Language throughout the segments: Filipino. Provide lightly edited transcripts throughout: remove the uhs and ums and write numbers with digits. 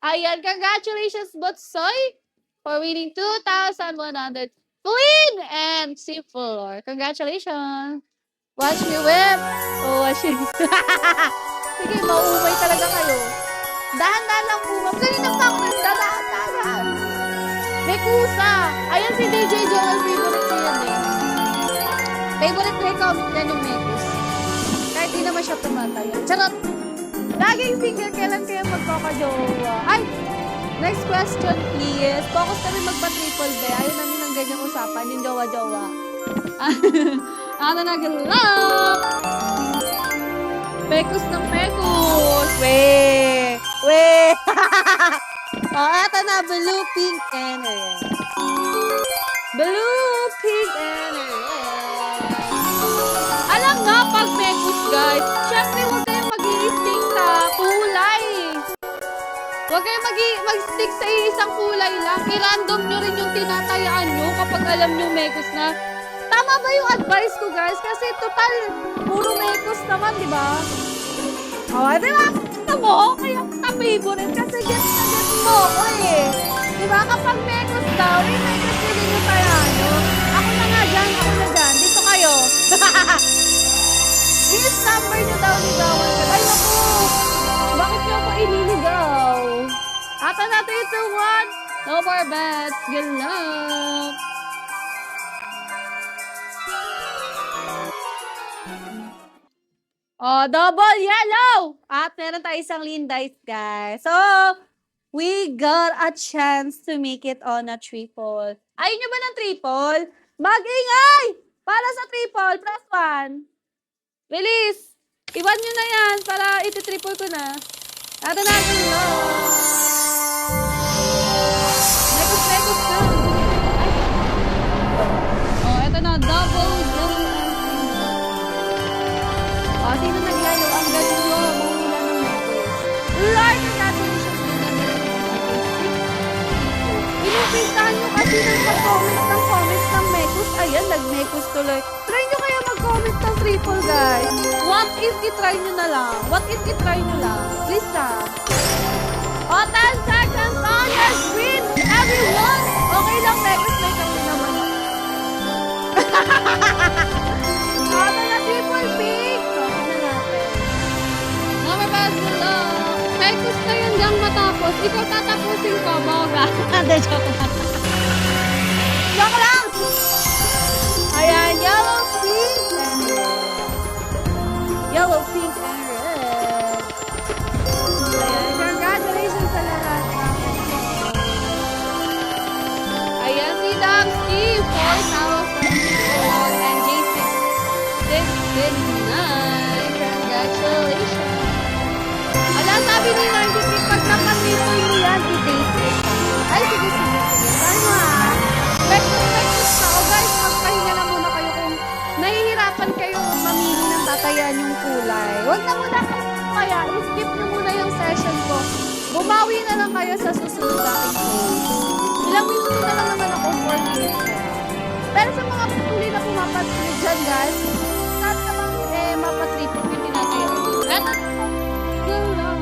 Ayan, congratulations, Botsoy, for winning 2,100 clean and simple. Congratulations. Watch me whip. Oh, watch me. Sige, mauumay talaga kayo. Dahan-dahan lang po. Kanina pa ako nagdadahan-dahan. May kusa. Ayan si DJ Joel. Favorite ko yan eh. Favorite ko yung comic na yung Mekus. Kahit di naman siya tumatay. Charot! Laging single, kailan kayo magkakajowa? Ay! Next question, please. Focus kami magpa-triple B. Ayaw namin ng ganyang usapan, yung jowa-jowa. Ano na galap? Mekus ng Mekus. Weh! Weh! Eto na, blue, pink, and red. Blue, pink, and red. Alam nga, pag Mekus, guys, syempre huwag kayong mag-i-stick sa kulay. Huwag kayong mag-stick sa isang kulay lang. I-random nyo rin yung tinatayaan nyo kapag alam nyo Mekus na. Tama ba yung advice ko, guys? Kasi total, puro Mekus naman, di ba? Oh, di ba? Ito mo, kaya ka-favorite kasi get na get mo ko eh. Di ba? Kapag Mekus daw, Mekus nyo din yung tayaan nyo. Ako na nga dyan, ako na dyan. Dito kayo. This number nyo daw ligawan ka. Ay, naku! Bakit nyo ako ililigaw? Ata na 3, 2, 1. No more bets. Good luck. Oh, double yellow! At meron tayo isang lean dice, guys. So, we got a chance to make it on a triple. Ayaw nyo ba ng triple? Mag-ingay! Para sa triple, plus 1. Bilis! Iwan nyo na yan para iti-triple ko na. Ato na ako na. Mekus na. Oh, eto na. Double yellow. Oh, sino nagyalo? Ang galing nyo. Mahula ng Mekus. Lord, congratulations din na meron ng Mekus. Inupisahan nyo kasi ng comment ng Mekus. Ayan, nag-Mekus tuloy. Try nyo kaya mag-comment ng triple, guys. What if i-try nyo na lang? What if i-try nyo lang? Please lang. O, 10 seconds on your screen, everyone! Okay lang, Mekus. May kami naman. Ano na triple pick? Okay na natin. Number pass na lang. Mekus na yun lang matapos. Ikaw tatapusin ko, Moga. Hindi, joke lang. Joke lang! Ayan, yellow, pink, and red. Yellow, pink, and red. Ayan, congratulations sa lahat. Ayan, si Damski, 4,000 and J6, 659. Congratulations. Ala, sabi ni Nargis, pag nakatito mo yan, i-J6. Ay, sige. Ano ah? Mekus na. O guys, magpahinga na muna kayo kung nahihirapan kayo mamili ng tatayaan yung kulay. Huwag na muna kaya, i-skip nyo muna yung session ko. Bumawi na lang kayo sa susunod nating post. Ilang minuto na lang naman ako, 4 minutes na. Pero sa mga patuloy na pumapatrip dyan, guys, lahat naman mapatrip yung tinatayaan. Eto, yun lang.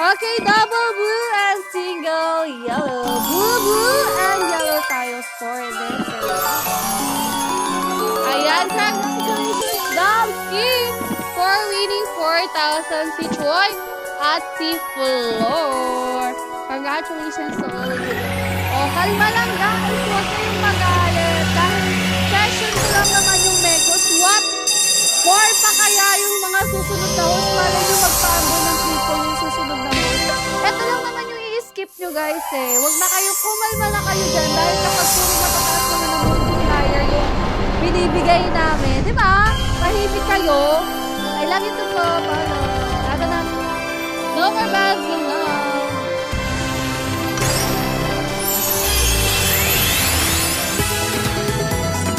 Okay, double blue and single yellow. Blue and yellow tayo for this. Ayan, congratulations, Damski, for winning 4,000 si Troy at si Flor. Congratulations to all of you. O, kalma lang guys, huwag kayong magalit. Dahil session ko lang naman yung Mekus. What more pa kaya yung mga susunod na host? Malay nyo magpago ng triple yung susunod na host. Ito lang naman yung i-skip nyo guys eh. Huwag na kayo, kumalma na kayo dyan. Dahil kapag puro matataas naman ng multiplier yung binibigay namin. Diba? Tahimik kayo. I love you too po. Paano? Lato na. No more bags. Good luck.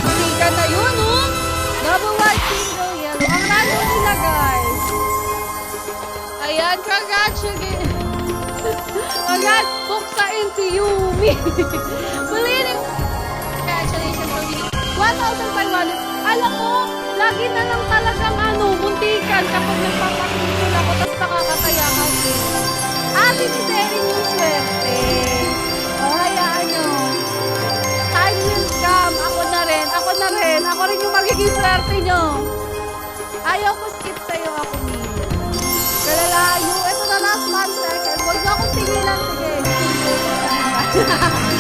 Pagka na yun, oh. Double white, single yellow. Ang ralo nila, guys. Ayan, congratulations. Ayan, buksain si Yumi. Believing. Congratulations for winning 1,500. Alam mo, lagi na lang talagang yan kapag nagpapatulog ako tapos nakakataya kasi. Ate ni Zerin yung swerte. O, hayaan nyo. Time will come. Ako na rin. Ako rin yung magiging swerte nyo. Ayaw ko skip sa'yo ako, Mila. Kalalayo. Ito na last 1 second. Huwag na akong tigilan. Sige. Ito ako.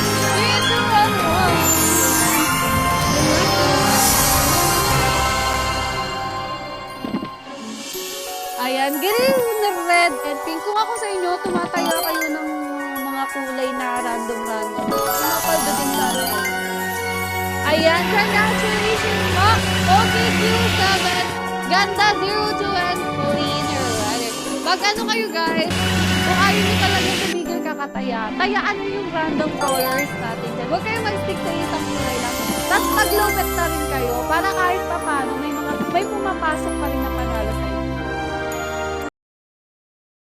Ayan, green, red, and pink. Kung ako sa inyo, tumataya kayo ng mga kulay na random. Pumapaldo din sana. Ayan, congratulations po! Okay, Q7, Ganda 02 and Clean your rider. Pag ano kayo guys, kung ayaw nyo talaga tumigil kakataya, tayaan nyo yung random colors natin dyan. Huwag kayo mag-stick sa isang kulay lang. Tapos mag-low bet na rin kayo para kahit pa paano may pumapasok pa rin